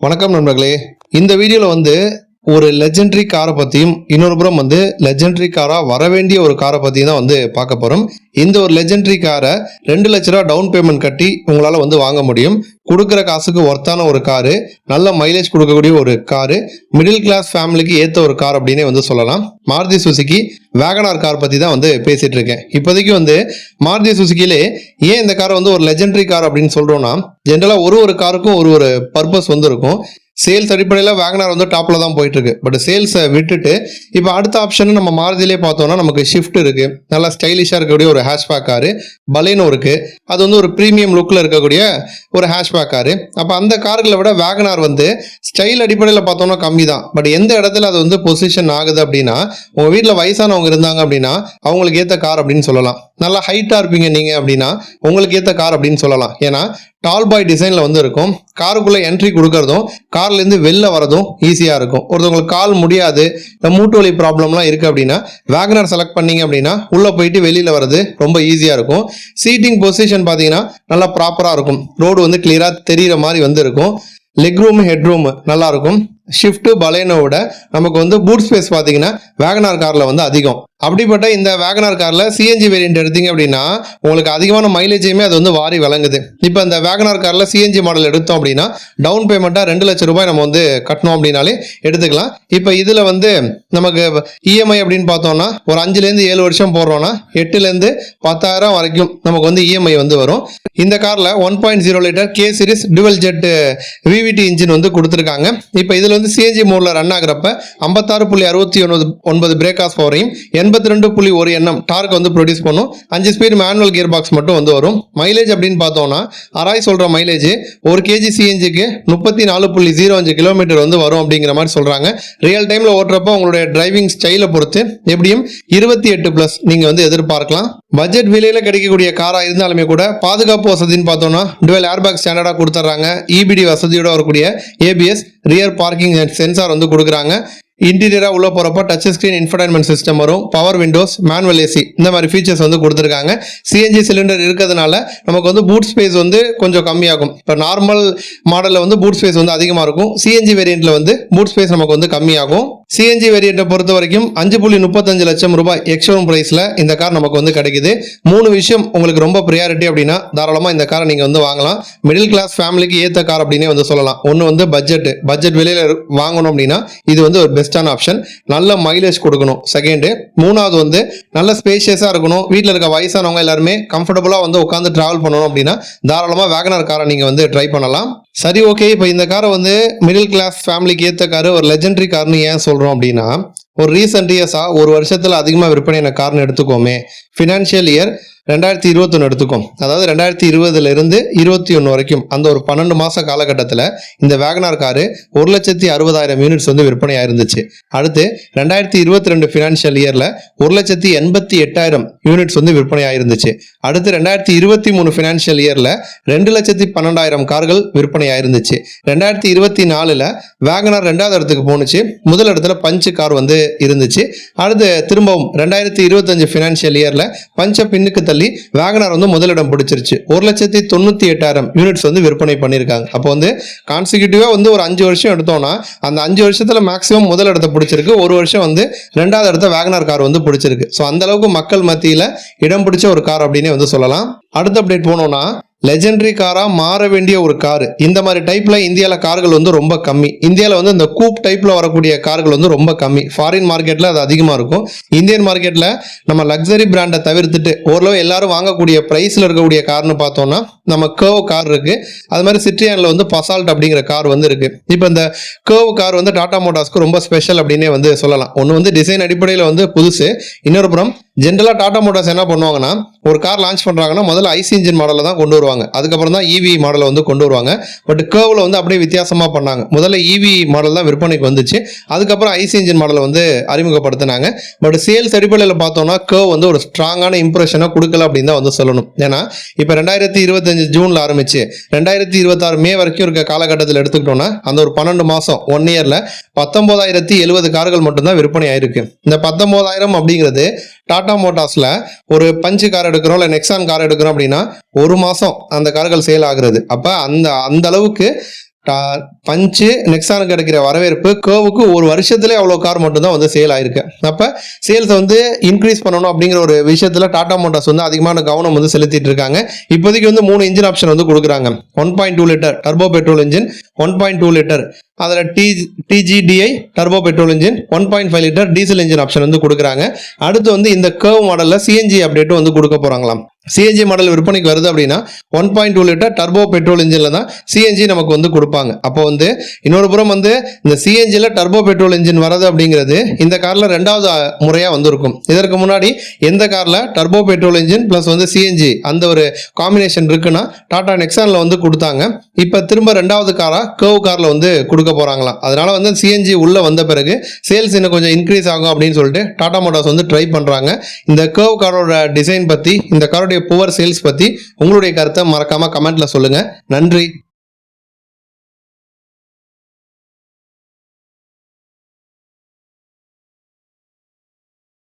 வணக்கம் நண்பர்களே. இந்த வீடியோவில் ஒரு லெஜெண்டரி காரை பற்றியும் இன்னொரு புறம் லெஜெண்டரி காராக வர வேண்டிய ஒரு காரை பற்றியும் தான் பார்க்க போகிறோம். இந்த ஒரு லெஜெண்டரி காரை 2 லட்ச ரூபா டவுன் பேமெண்ட் கட்டி உங்களால் வாங்க முடியும். கொடுக்குற காசுக்கு ஒர்த்தான ஒரு காரு, நல்ல மைலேஜ் கொடுக்கக்கூடிய ஒரு காரு, மிடில் கிளாஸ் ஃபேமிலிக்கு ஏற்ற ஒரு கார் அப்படின்னே சொல்லலாம். மாருதி சுசுகி வேகனார் கார் பற்றி தான் பேசிகிட்டு இருக்கேன். இப்போதைக்கு மாருதி சுசுகியிலே ஏன் இந்த காரை ஒரு லெஜெண்டரி கார் அப்படின்னு சொல்கிறோன்னா, ஜென்ரலாக ஒரு காருக்கும் ஒரு பர்பஸ் இருக்கும். சேல்ஸ் அடிப்படையில் வேகனார் டாப்பில் தான் போயிட்டுருக்கு. பட் சேல்ஸை விட்டுட்டு இப்போ அடுத்த ஆப்ஷன் நம்ம மாருதியிலே பார்த்தோம்னா நமக்கு ஷிஃப்ட் இருக்குது, நல்லா ஸ்டைலிஷாக இருக்கக்கூடிய ஒரு ஹேஷ்பேக் காரு. பலேனோ இருக்குது, அது ஒரு ப்ரீமியம் லுக்கில் இருக்கக்கூடிய ஒரு ஹேஷ்பேக் காரு. அப்போ அந்த கார்களை விட வேகனார் ஸ்டைல் அடிப்படையில் பார்த்தோம்னா கம்மி தான். பட் எந்த இடத்துல அது பொசிஷன் ஆகுது அப்படின்னா, உங்கள் வீட்டில் வயசானவங்க இருந்தாங்க அப்படின்னா அவங்களுக்கு ஏற்ற கார் அப்படின்னு சொல்லலாம். நல்லா ஹைட்டாக இருப்பீங்க நீங்கள் அப்படின்னா உங்களுக்கு ஏற்ற கார் அப்படின்னு சொல்லலாம். ஏன்னா டால் பாய் டிசைனில் இருக்கும். காருக்குள்ளே என்ட்ரி கொடுக்கறதும் கார்லேருந்து வெளில வரதும் ஈஸியாக இருக்கும். ஒருத்தவங்களுக்கு கால் முடியாது, இந்த மூட்டு வலி ப்ராப்ளம்லாம் இருக்குது அப்படின்னா வேகனார் செலக்ட் பண்ணிங்க அப்படின்னா உள்ளே போயிட்டு வெளியில் வர்றது ரொம்ப ஈஸியாக இருக்கும். சீட்டிங் பொசிஷன் பார்த்தீங்கன்னா நல்லா ப்ராப்பராக இருக்கும். ரோடு கிளியராக தெரிகிற மாதிரி இருக்கும். லெக் ரூம், ஹெட் ரூம் நல்லாயிருக்கும். ஷிஃப்ட்டு பலேனோட நமக்கு பூட் ஸ்பேஸ் பார்த்தீங்கன்னா வேகனார் காரில் அதிகம். அப்படிப்பட்ட இந்த வேகனார் காரில் சிஎன்ஜி வேரியன்ட் எடுத்தீங்க அப்படின்னா உங்களுக்கு அதிகமான மைலேஜையுமே அது வாரி வழங்குது. இப்போ இந்த வேகனார் காரில் சிஎன்ஜி மாடல் எடுத்தோம் அப்படின்னா டவுன் பேமெண்ட்டாக 2 லட்சம் ரூபாய் நம்ம கட்டணும் அப்படின்னாலே எடுத்துக்கலாம். இப்போ இதில் நமக்கு இஎம்ஐ அப்படின்னு பார்த்தோம்னா ஒரு 5லேருந்து 7 வருஷம் போடுறோன்னா 8லேருந்து 10,000 வரைக்கும் நமக்கு இஎம்ஐ வரும். இந்த காரில் 1.0 litre K series dual jet VVT engine கொடுத்துருக்காங்க. இப்போ இதில் சிஎன்ஜி மோடில் ரன் ஆகிறப்ப 56.69 பிரேக் ஆஸ் பவரையும் 82.1 Nm டார்க் ப்ரொடியூஸ் பண்ணும். 5 ஸ்பீட் மேனுவல் கியர் பாக்ஸ் மட்டும் வரும். மைலேஜ் அப்படின்னு பார்த்தோம்னா அராய் சொல்கிற மைலேஜ் 1 kg சிஎன்ஜிக்கு 34.05 கிலோமீட்டர் வரும் அப்படிங்கிற மாதிரி சொல்கிறாங்க. ரியல் டைமில் ஓட்டுறப்போ உங்களுடைய டிரைவிங் ஸ்டைலை பொறுத்து எப்படியும் 28+ நீங்கள் எதிர்பார்க்கலாம். பட்ஜெட் விலையில் கிடைக்கக்கூடிய காராக இருந்தாலுமே கூட பாதுகாப்பு வசதின்னு பார்த்தோம்னா டுவல் ஏர்பேக் ஸ்டாண்டர்டாக கொடுத்துட்றாங்க. இபிடி வசதியோட வரக்கூடிய ஏபிஎஸ் ரியர் பார்க்கிங் சென்சார் கொடுக்குறாங்க. இன்டீரியராக உள்ள போகிறப்ப டச் ஸ்க்ரீன் இன்ஃபர்டைன்மெண்ட் சிஸ்டம் வரும். பவர் விண்டோஸ், மேனுவல் ஏசி, இந்த மாதிரி ஃபீச்சர்ஸ் கொடுத்துருக்காங்க. சிஎன்ஜி சிலிண்டர் இருக்கிறதுனால நமக்கு பூட் ஸ்பேஸ் கொஞ்சம் கம்மியாகும். இப்போ நார்மல் மாடலில் பூட் ஸ்பேஸ் அதிகமாக இருக்கும். சிஎன்ஜி வேரியண்ட்டில் பூட் ஸ்பேஸ் நமக்கு கம்மியாகும். சிஎன்ஜி வேரியண்ட்டை பொறுத்த வரைக்கும் 5.35 லட்சம் ரூபாய் எக்ஸ்ஷோரூம் ப்ரைஸில் இந்த கார் நமக்கு கிடைக்குது. 3 விஷயம் உங்களுக்கு ரொம்ப ப்ரியாரிட்டி அப்படின்னா தாராளமாக இந்த காரை நீங்கள் வாங்கலாம். மிடில் கிளாஸ் ஃபேமிலிக்கு ஏற்ற கார் அப்படின்னே சொல்லலாம். ஒன்று பட்ஜெட் விலையில் வாங்கணும் அப்படின்னா இது ஒரு பெஸ்டான ஆப்ஷன். நல்ல மைலேஜ் கொடுக்கணும். செகண்டு, மூணாவது நல்ல ஸ்பேஷியஸாக இருக்கணும். வீட்டில் இருக்க வயசானவங்க எல்லாருமே கம்ஃபர்டபுளாக உட்காந்து ட்ராவல் பண்ணணும் அப்படின்னா தாராளமாக வேகனார் காரை நீங்கள் ட்ரை பண்ணலாம். சரி, ஓகே. இப்போ இந்த காரை மிடில் கிளாஸ் ஃபேமிலிக்கு ஏற்ற காரு, ஒரு லெஜெண்டரி கார்னு ஏன் சொல்கிறோம் அப்படின்னா, ஒரு ரீசெண்ட் இயர்ஸாக ஒரு வருஷத்தில் அதிகமாக விற்பனை கார்னு எடுத்துக்கோமே. Financial year 2021 எடுத்துக்கோம். அதாவது 2020 21 வரைக்கும் அந்த ஒரு 12 மாத காலகட்டத்தில் இந்த வேகனார் காரு 1,60,000 யூனிட்ஸ் விற்பனை ஆயிருந்துச்சு. அடுத்து 2022 ஃபினான்ஷியல் இயரில் 1,88,000 யூனிட்ஸ் விற்பனை ஆயிருந்துச்சு. அடுத்து 2023 ஃபினான்ஷியல் இயரில் 2,12,000 கார்கள் விற்பனை ஆயிருந்துச்சு. 2024 வேகனார் 2வது இடத்துக்கு போணுச்சு. முதல் இடத்துல பஞ்ச் கார் இருந்துச்சு. அடுத்து திரும்பவும் 2025 ஃபினான்ஷியல் இயரில் பஞ்சை பின்னுக்கு தள்ளி வேகனார் முதலிடம் பிடிச்சிருச்சு. 1,98,000 யூனிட்ஸ் விற்பனை பண்ணியிருக்காங்க. அப்போ கான்சிக்யூட்டிவா ஒரு 5 வருஷம் எடுத்தோம்னா அந்த 5 வருஷத்துல மேக்ஸிமம் முதல் இடத்தை பிடிச்சிருக்கு. ஒரு வருஷம் 2வது இடத்த வேகனார் கார் பிடிச்சிருக்கு. ஸோ அந்த அளவுக்கு மக்கள் மத்தியில் இடம் பிடிச்ச ஒரு கார் அப்படின்னு சொல்லலாம். அடுத்த அப்டேட் போனோம்னா, லெஜெண்டரி காராக மாற வேண்டிய ஒரு காரு. இந்த மாதிரி டைப்பில் இந்தியாவில் கார்கள் ரொம்ப கம்மி. இந்தியாவில் இந்த கூப் டைப்பில் வரக்கூடிய கார்கள் ரொம்ப கம்மி. ஃபாரின் மார்க்கெட்டில் அது அதிகமாக இருக்கும். இந்தியன் மார்க்கெட்டில் நம்ம லக்ஸரி பிராண்டை தவிர்த்துட்டு ஓரளவு எல்லாரும் வாங்கக்கூடிய ப்ரைஸில் இருக்கக்கூடிய கார்னு பார்த்தோம்னா நம்ம கர்வ் கார் இருக்குது. அது மாதிரி சிட்ரியானில் பசால்ட் அப்படிங்கிற கார் இருக்குது. இப்போ இந்த கர்வ் கார் டாடா மோட்டார்ஸ்க்கு ரொம்ப ஸ்பெஷல் அப்படின்னே சொல்லலாம். ஒன்று டிசைன் அடிப்படையில் புதுசு. இன்னொரு புறம் ஜென்ரலாக டாடா மோட்டார்ஸ் என்ன பண்ணுவாங்கன்னா, ஒரு கார் லான்ச் பண்ணுறாங்கன்னா முதல்ல ஐசி இன்ஜின் மாடலில் தான் கொண்டு வருவாங்க. அதுக்கப்புறம் தான் இவி மாடலை கொண்டு வருவாங்க. பட் கர்வில் அப்படியே வித்தியாசமாக பண்ணாங்க. முதல்ல இவி மாடல் தான் விற்பனைக்கு வந்துச்சு. அதுக்கப்புறம் ஐசி இன்ஜின் மாடலை அறிமுகப்படுத்தினாங்க. பட் சேல்ஸ் அடிப்படையில் பார்த்தோம்னா கர்வ் ஒரு ஸ்ட்ராங்கான இம்ப்ரெஷனை கொடுக்கல அப்படின்னு தான் சொல்லணும். ஏன்னா இப்போ 2025 ஜூனில் ஆரம்பிச்சு 2026 மே வரைக்கும் இருக்க காலகட்டத்தில் எடுத்துக்கிட்டோம்னா அந்த ஒரு 12 மாதம் 1 இயரில் 19,070 கார்கள் மட்டும்தான் விற்பனை ஆயிருக்கு. இந்த 19,000 அப்படிங்கிறது டாடா மோட்டார்ஸில் ஒரு பஞ்சு கார் எடுக்கிறோம் இல்லை நெக்ஸான் கார் எடுக்கிறோம் அப்படின்னா ஒரு மாதம் அந்த கார்கள் சேல் ஆகுறது. அப்போ அந்த அளவுக்கு பஞ்சு நெக்ஸானுக்கு கிடைக்கிற வரவேற்பு கேவுக்கு ஒரு வருஷத்துல அவ்வளோ கார் மட்டும் தான் வந்து சேல் ஆயிருக்கு. அப்போ சேல்ஸை வந்து இன்க்ரீஸ் பண்ணணும் அப்படிங்கிற ஒரு விஷயத்துல டாடா மோட்டார்ஸ் வந்து அதிகமான கவனம் வந்து செலுத்திட்டு இருக்காங்க. இப்போதைக்கு வந்து 3 இன்ஜின் ஆப்ஷன் வந்து கொடுக்குறாங்க. 1.2 litre turbo petrol engine, 1.2 litre அதில் TGDI turbo petrol engine, 1.5 litre diesel engine option வந்து கொடுக்குறாங்க. அடுத்து வந்து இந்த கர்வ் மாடலில் சிஎன்ஜி அப்டேட்டும் வந்து கொடுக்க போகிறாங்களாம். சிஎன்ஜி மாடல் விற்பனைக்கு வருது அப்படின்னா 1.2 லிட்டர் டர்போ பெட்ரோல் இன்ஜினில் தான் சிஎன்ஜி நமக்கு வந்து கொடுப்பாங்க. அப்போ வந்து இன்னொரு புறம் வந்து இந்த சிஎன்ஜியில் டர்போ பெட்ரோல் இன்ஜின் வரது அப்படிங்கிறது இந்த காரில் 2வது முறையாக வந்து இருக்கும். இதற்கு முன்னாடி எந்த காரில் டர்போ பெட்ரோல் இன்ஜின் ப்ளஸ் வந்து சிஎன்ஜி அந்த ஒரு காம்பினேஷன் இருக்குன்னா டாடா நெக்ஸானில் வந்து கொடுத்தாங்க. இப்போ திரும்ப 2வது காராக கர்வ் காரில் வந்து கொடுக்க போகிறாங்களாம். அதனால வந்து சிஎன்ஜி உள்ளே வந்த பிறகு சேல்ஸ் இன்னும் கொஞ்சம் இன்க்ரீஸ் ஆகும் அப்படின்னு சொல்லிட்டு டாடா மோட்டார்ஸ் வந்து ட்ரை பண்ணுறாங்க. இந்த கர்வ் காரோட டிசைன் பற்றி, இந்த காரோடைய புவர் சேல்ஸ் பற்றி உங்களுடைய கருத்தை மறக்காமல் கமெண்ட்டில் சொல்லுங்கள். நன்றி.